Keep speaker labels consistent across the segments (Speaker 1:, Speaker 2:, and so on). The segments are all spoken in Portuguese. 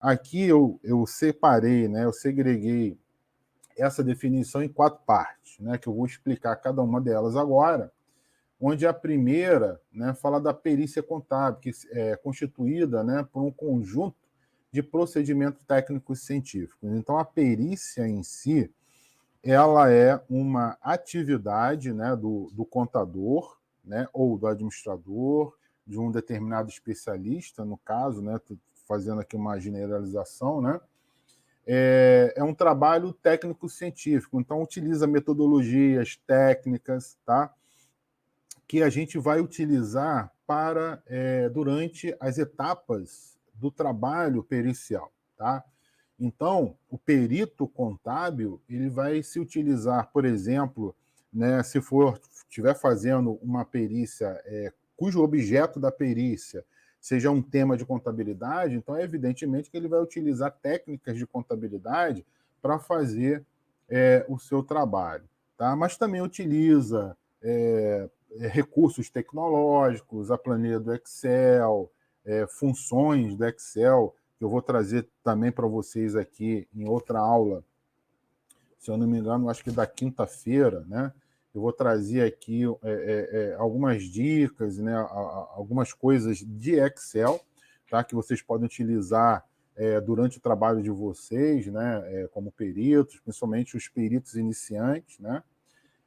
Speaker 1: aqui eu separei, né, eu segreguei essa definição em 4 partes, né, que eu vou explicar cada uma delas agora, onde a primeira, né, fala da perícia contábil, que é constituída, né, por um conjunto de procedimentos técnicos científicos. Então, a perícia em si, ela é uma atividade, né, do contador, né, ou do administrador, de um determinado especialista, no caso, né, fazendo aqui uma generalização, né, é um trabalho técnico-científico, então utiliza metodologias, técnicas, tá, que a gente vai utilizar para durante as etapas do trabalho pericial, tá? Então, o perito contábil ele vai se utilizar, por exemplo, né, se for estiver fazendo uma perícia cujo objeto da perícia seja um tema de contabilidade, então evidentemente que ele vai utilizar técnicas de contabilidade para fazer o seu trabalho, tá? Mas também utiliza recursos tecnológicos, a planilha do Excel, funções do Excel, que eu vou trazer também para vocês aqui em outra aula, se eu não me engano, acho que da quinta-feira, né? Eu vou trazer aqui algumas dicas, né? Algumas coisas de Excel, tá? Que vocês podem utilizar durante o trabalho de vocês, né? Como peritos, principalmente os peritos iniciantes, né?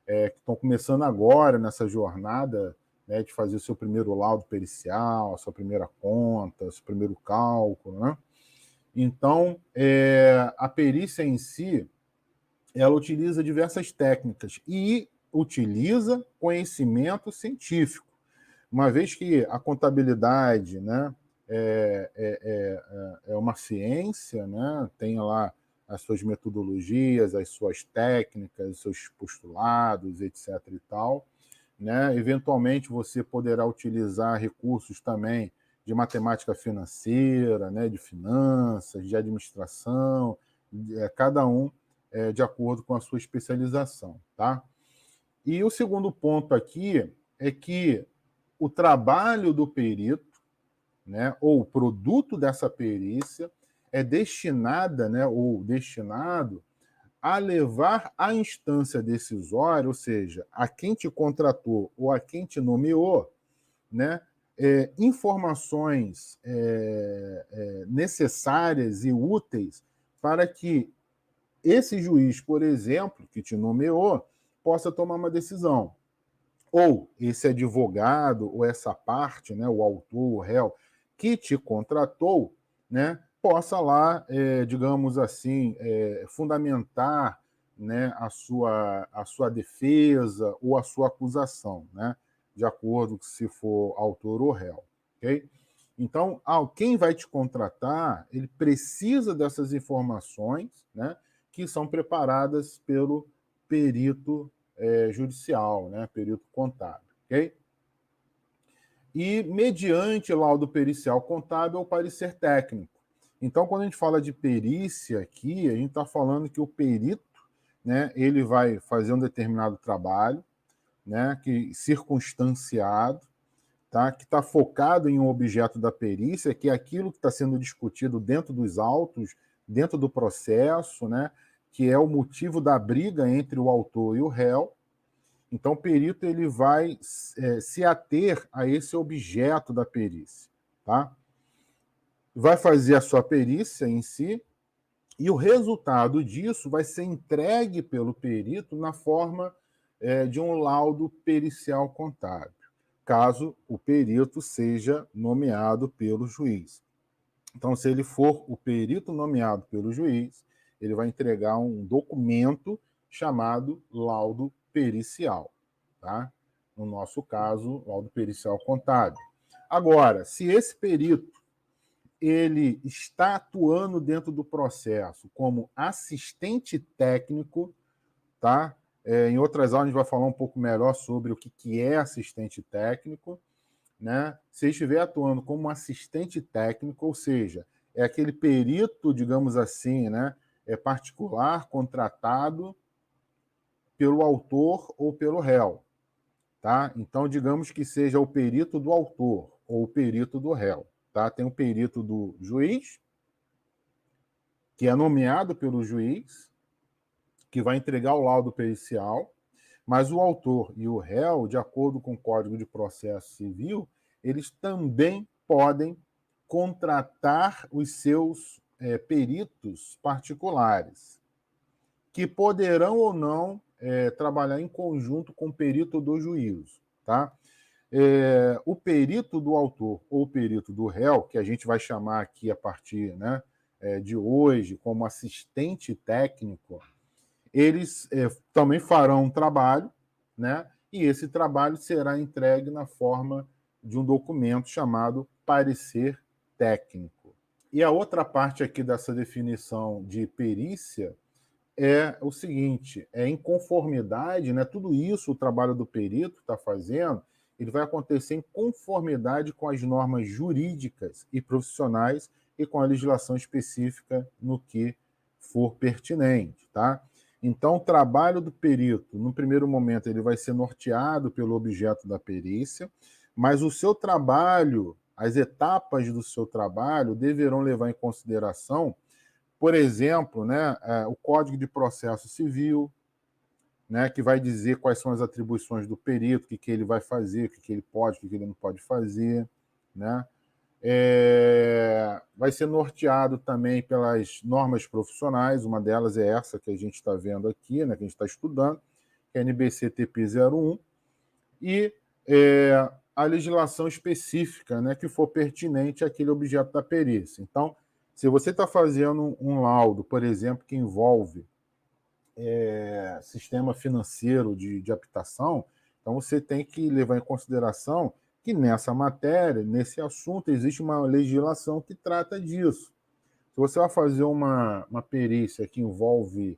Speaker 1: Que estão começando agora nessa jornada, né, de fazer o seu primeiro laudo pericial, a sua primeira conta, o seu primeiro cálculo, né? Então, a perícia em si, ela utiliza diversas técnicas e utiliza conhecimento científico, uma vez que a contabilidade, né, é uma ciência, né, tem lá as suas metodologias, as suas técnicas, os seus postulados, etc. e tal, né? Eventualmente você poderá utilizar recursos também de matemática financeira, né, de finanças, de administração, cada um de acordo com a sua especialização, tá? E o segundo ponto aqui é que o trabalho do perito, né, ou o produto dessa perícia é destinada, né, ou destinado a levar à instância decisória, ou seja, a quem te contratou ou a quem te nomeou, né, informações necessárias e úteis para que esse juiz, por exemplo, que te nomeou, possa tomar uma decisão. Ou esse advogado, ou essa parte, né, o autor, o réu, que te contratou, né, possa lá, digamos assim, fundamentar, né, a sua defesa ou a sua acusação, né, de acordo com se for autor ou réu. Okay? Então, quem vai te contratar, ele precisa dessas informações, né, que são preparadas pelo perito judicial, né, perito contábil, ok? E mediante laudo pericial contábil, o parecer técnico. Então, quando a gente fala de perícia aqui, a gente está falando que o perito, né, ele vai fazer um determinado trabalho, né, que circunstanciado, tá, que está focado em um objeto da perícia, que é aquilo que está sendo discutido dentro dos autos, dentro do processo, né, que é o motivo da briga entre o autor e o réu. Então, o perito ele vai se ater a esse objeto da perícia, tá? Vai fazer a sua perícia em si e o resultado disso vai ser entregue pelo perito na forma de um laudo pericial contábil, caso o perito seja nomeado pelo juiz. Então, se ele for o perito nomeado pelo juiz, ele vai entregar um documento chamado laudo pericial, tá? No nosso caso, laudo pericial contábil. Agora, se esse perito ele está atuando dentro do processo como assistente técnico, tá? Em outras aulas a gente vai falar um pouco melhor sobre o que é assistente técnico, né? Se estiver atuando como assistente técnico, ou seja, é aquele perito, digamos assim, né, particular, contratado pelo autor ou pelo réu, tá? Então, digamos que seja o perito do autor ou o perito do réu, tá? Tem o perito do juiz que é nomeado pelo juiz, que vai entregar o laudo pericial, mas o autor e o réu, de acordo com o Código de Processo Civil, eles também podem contratar os seus peritos particulares, que poderão ou não trabalhar em conjunto com o perito do juízo, tá? O perito do autor ou o perito do réu, que a gente vai chamar aqui a partir, né, de hoje como assistente técnico, eles também farão um trabalho, né, e esse trabalho será entregue na forma de um documento chamado parecer técnico. E a outra parte aqui dessa definição de perícia é o seguinte: é inconformidade, né? Tudo isso, o trabalho do perito está fazendo, ele vai acontecer em conformidade com as normas jurídicas e profissionais e com a legislação específica no que for pertinente, tá? Então, o trabalho do perito, no primeiro momento, ele vai ser norteado pelo objeto da perícia, mas o seu trabalho, as etapas do seu trabalho deverão levar em consideração, por exemplo, né, o Código de Processo Civil, né, que vai dizer quais são as atribuições do perito, o que ele vai fazer, o que ele pode, o que ele não pode fazer, né? Vai ser norteado também pelas normas profissionais, uma delas é essa que a gente está vendo aqui, né, que a gente está estudando, que é a NBC-TP 01, e a legislação específica, né, que for pertinente àquele objeto da perícia. Então, se você está fazendo um laudo, por exemplo, que envolve sistema financeiro de habitação, então você tem que levar em consideração que nessa matéria, nesse assunto, existe uma legislação que trata disso. Se você vai fazer uma perícia que envolve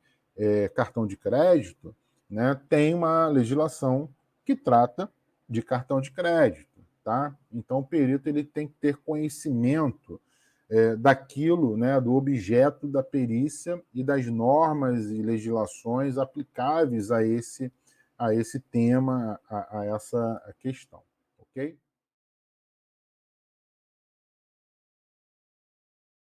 Speaker 1: cartão de crédito, né, tem uma legislação que trata de cartão de crédito, tá? Então o perito ele tem que ter conhecimento daquilo, né, do objeto da perícia e das normas e legislações aplicáveis a esse tema, a essa questão, ok?